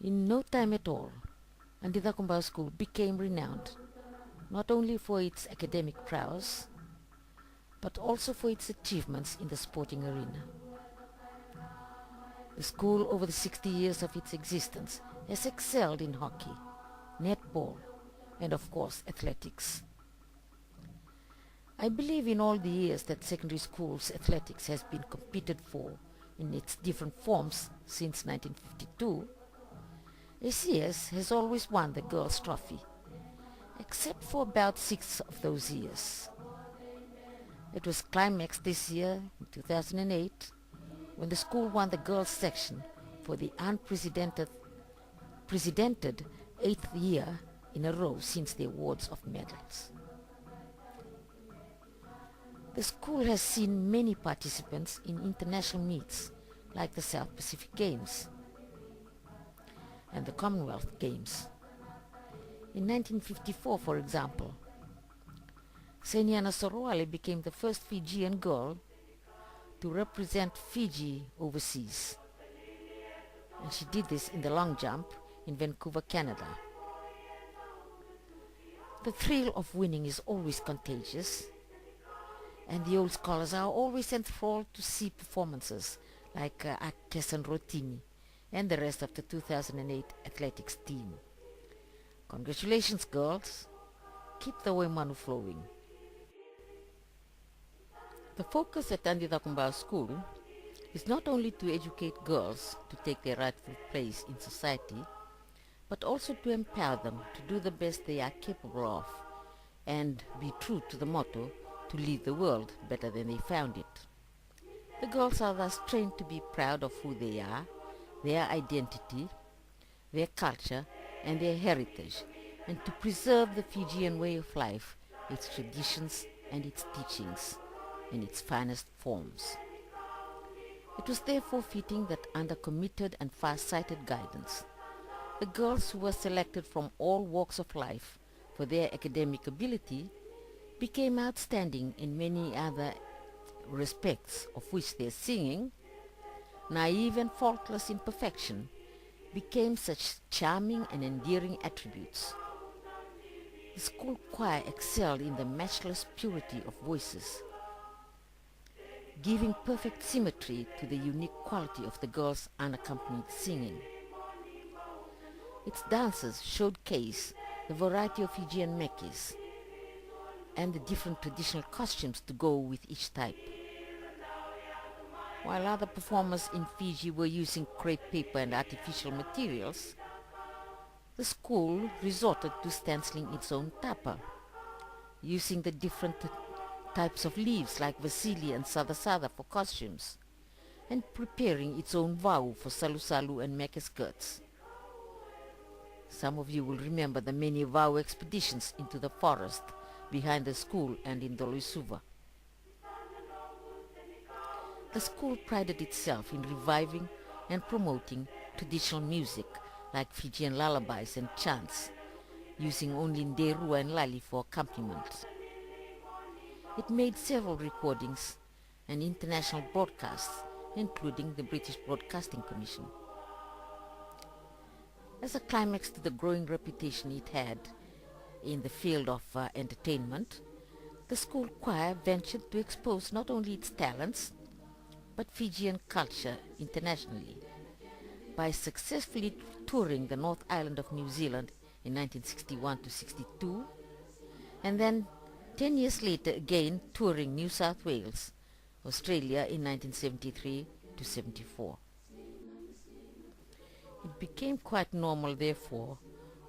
In no time at all, Cakobau School became renowned not only for its academic prowess, but also for its achievements in the sporting arena. The school, over the 60 years of its existence, has excelled in hockey, netball, and of course athletics. I believe in all the years that secondary schools athletics has been competed for in its different forms since 1952, ACS has always won the girls' trophy, except for about 6 of those years. It was climaxed this year, in 2008, when the school won the girls' section for the unprecedented 8th year in a row since the awards of medals. The school has seen many participants in international meets like the South Pacific Games and the Commonwealth Games. In 1954, for example, Seniana Sorwale became the first Fijian girl to represent Fiji overseas. And she did this in the long jump in Vancouver, Canada. The thrill of winning is always contagious, and the old scholars are always enthralled to see performances like Akes Rotimi and the rest of the 2008 athletics team. Congratulations, girls. Keep the Waimanu flowing. The focus at Cakobau School is not only to educate girls to take their rightful place in society, but also to empower them to do the best they are capable of and be true to the motto to leave the world better than they found it. The girls are thus trained to be proud of who they are, their identity, their culture and their heritage, and to preserve the Fijian way of life, its traditions and its teachings in its finest forms. It was therefore fitting that under committed and far-sighted guidance, the girls who were selected from all walks of life for their academic ability became outstanding in many other respects, of which their singing, naive and faultless in perfection, became such charming and endearing attributes. The school choir excelled in the matchless purity of voices, giving perfect symmetry to the unique quality of the girls' unaccompanied singing. Its dancers showcase the variety of Fijian mekis and the different traditional costumes to go with each type. While other performers in Fiji were using crepe paper and artificial materials, the school resorted to stenciling its own tapa, using the different types of leaves like vasili and sadasada for costumes, and preparing its own vau for salu-salu and meke skirts. Some of you will remember the many vau expeditions into the forest behind the school and in Doloisuva. The school prided itself in reviving and promoting traditional music like Fijian lullabies and chants, using only nderua and lali for accompaniment. It made several recordings and international broadcasts, including the British Broadcasting Commission. As a climax to the growing reputation it had in the field of entertainment, the school choir ventured to expose not only its talents, but Fijian culture internationally by successfully touring the North Island of New Zealand in 1961 to 62, and then 10 years later again touring New South Wales, Australia in 1973 to 74. It became quite normal, therefore,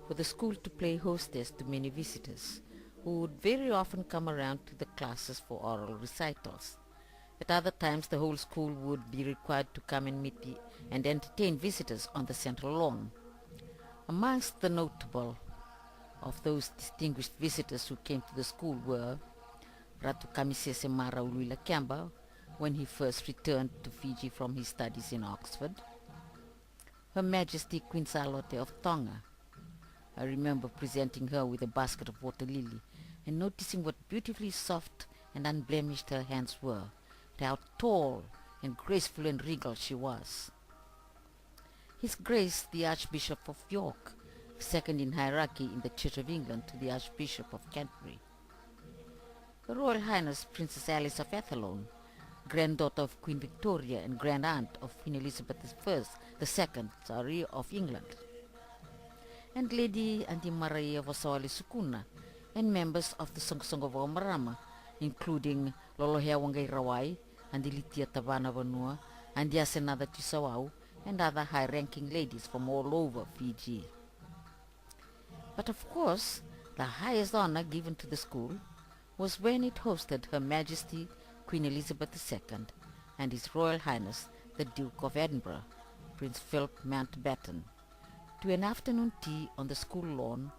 for the school to play hostess to many visitors, who would very often come around to the classes for oral recitals. At other times, the whole school would be required to come and meet and entertain visitors on the central lawn. Amongst the notable of those distinguished visitors who came to the school were Ratu Kamisese Mara Uluila Kamba, when he first returned to Fiji from his studies in Oxford, Her Majesty Queen Charlotte of Tonga. I remember presenting her with a basket of water lily and noticing what beautifully soft and unblemished her hands were, and how tall and graceful and regal she was. His Grace the Archbishop of York, second in hierarchy in the Church of England to the Archbishop of Canterbury. Her Royal Highness Princess Alice of Athlone, granddaughter of Queen Victoria and grand aunt of Queen Elizabeth II, of England. And Lady Auntie Maria Vasawali Sukuna, and members of the Songasongo Marama, including Lolohea Wangai Rawai, and Litia Tabana Vanua, and Yasenada Tisawau, and other high-ranking ladies from all over Fiji. But of course, the highest honor given to the school was when it hosted Her Majesty Queen Elizabeth II and His Royal Highness the Duke of Edinburgh, Prince Philip Mountbatten, to an afternoon tea on the school lawn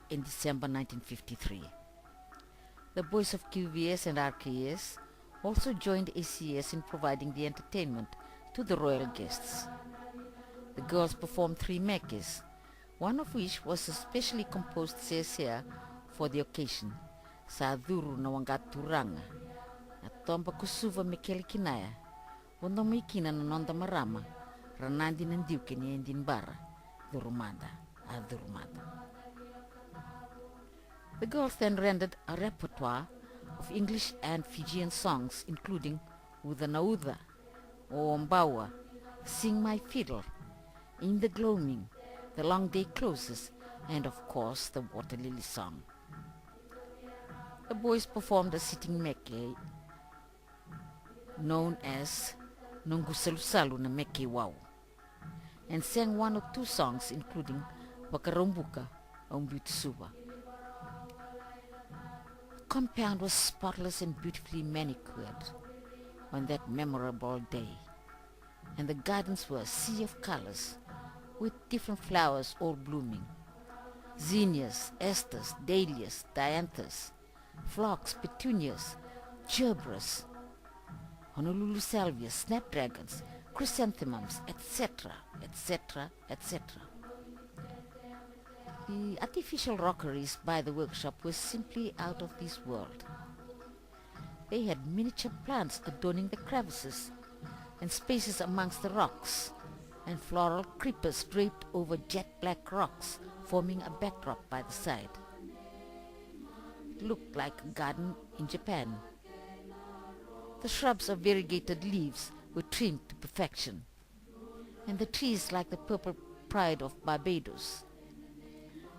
in December 1953. The boys of QVS and RKS also joined ACS in providing the entertainment to the royal guests. The girls performed 3 mekes, one of which was a specially composed sesea for the occasion, sa dhuru na wangaturanga, at tomba kusuva mekeli kinaya, wanda mikina na nonda marama, ranandi nandiuke ni endin bara, dhurumanda, dhurumanda. The girls then rendered a repertoire of English and Fijian songs, including Uda na Uda, O Mbawa, Sing My Fiddle, In the Gloaming, The Long Day Closes, and of course the Water Lily Song. The boys performed a sitting meke known as Nungusalusalu na Meke Wau, and sang 1 or 2 songs including Wakarumbuka Umbutsuba. The compound was spotless and beautifully manicured on that memorable day, and the gardens were a sea of colors with different flowers all blooming. Zinnias, asters, dahlias, dianthus, phlox, petunias, gerberas, Honolulu salvias, snapdragons, chrysanthemums, etc., etc., etc. The artificial rockeries by the workshop were simply out of this world. They had miniature plants adorning the crevices and spaces amongst the rocks, and floral creepers draped over jet black rocks, forming a backdrop by the side. It looked like a garden in Japan. The shrubs of variegated leaves were trimmed to perfection, and the trees like the purple pride of Barbados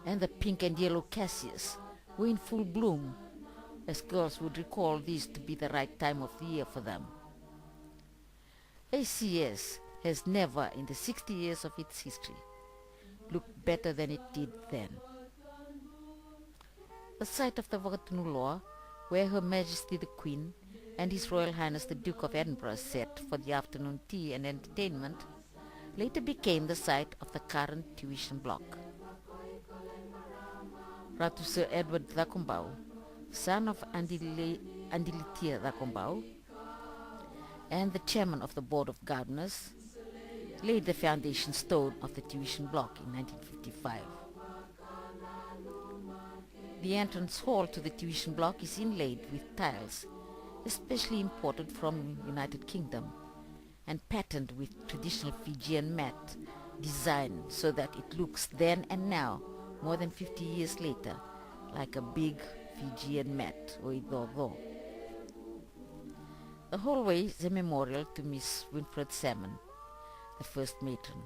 and the pink and yellow cassius were in full bloom, as girls would recall these to be the right time of the year for them. ACS has never, in the 60 years of its history, looked better than it did then. The site of the Whakatunu, where Her Majesty the Queen and His Royal Highness the Duke of Edinburgh sat for the afternoon tea and entertainment, later became the site of the current tuition block. Ratu Sir Edward Cakobau, son of Andilitia Cakobau, and the chairman of the Board of Gardeners, laid the foundation stone of the tuition block in 1955. The entrance hall to the tuition block is inlaid with tiles, especially imported from United Kingdom, and patterned with traditional Fijian mat design so that it looks then and now, more than 50 years later, like a big Fijian mat or idogo. The hallway is a memorial to Miss Winfred Salmon, the first matron.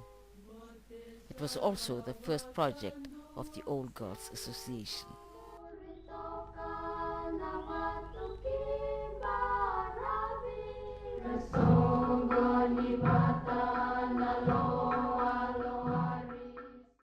It was also the first project of the Old Girls Association. So